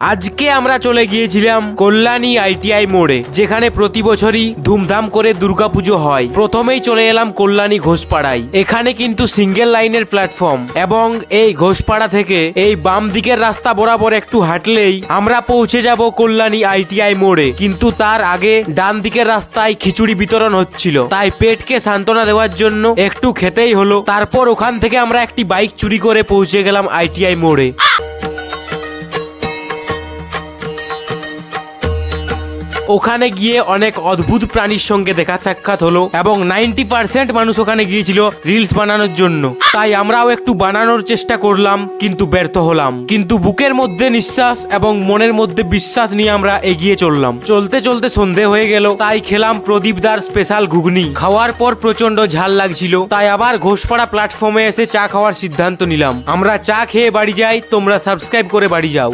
আজকে আমরা চলে গিয়েছিলাম কল্যাণী আইটিআই মোড়ে, যেখানে প্রতি বছরই ধুমধাম করে দুর্গাপুজো হয়। প্রথমেই চলে এলাম কল্যাণী ঘোষপাড়ায়। এখানে কিন্তু সিঙ্গেল লাইনের প্ল্যাটফর্ম, এবং এই ঘোষপাড়া থেকে এই বাম দিকের রাস্তা বরাবর একটু হাঁটলেই আমরা পৌঁছে যাব কল্যাণী আইটিআই মোড়ে। কিন্তু তার আগে ডান দিকের রাস্তায় খিচুড়ি বিতরণ হচ্ছিল, তাই পেটকে সান্ত্বনা দেওয়ার জন্য একটু খেতেই হলো। তারপর ওখান থেকে আমরা একটি বাইক চুরি করে পৌঁছে গেলাম আইটিআই মোড়ে। ওখানে গিয়ে অনেক অদ্ভুত প্রাণীর সঙ্গে দেখা সাক্ষাৎ হলো, এবং 90% মানুষ ওখানে গিয়েছিল রিলস বানানোর জন্য। তাই আমরাও একটু বানানোর চেষ্টা করলাম, কিন্তু ব্যর্থ হলাম। কিন্তু বুকের মধ্যে নিঃশ্বাস এবং মনের মধ্যে বিশ্বাস নিয়ে আমরা এগিয়ে চললাম। চলতে চলতে সন্ধে হয়ে গেল, তাই খেলাম প্রদীপদার স্পেশাল ঘুগনি। খাওয়ার পর প্রচন্ড ঝাল লাগছিল, তাই আবার ঘোষপাড়া প্ল্যাটফর্মে এসে চা খাওয়ার সিদ্ধান্ত নিলাম। আমরা চা খেয়ে বাড়ি যাই, তোমরা সাবস্ক্রাইব করে বাড়ি যাও।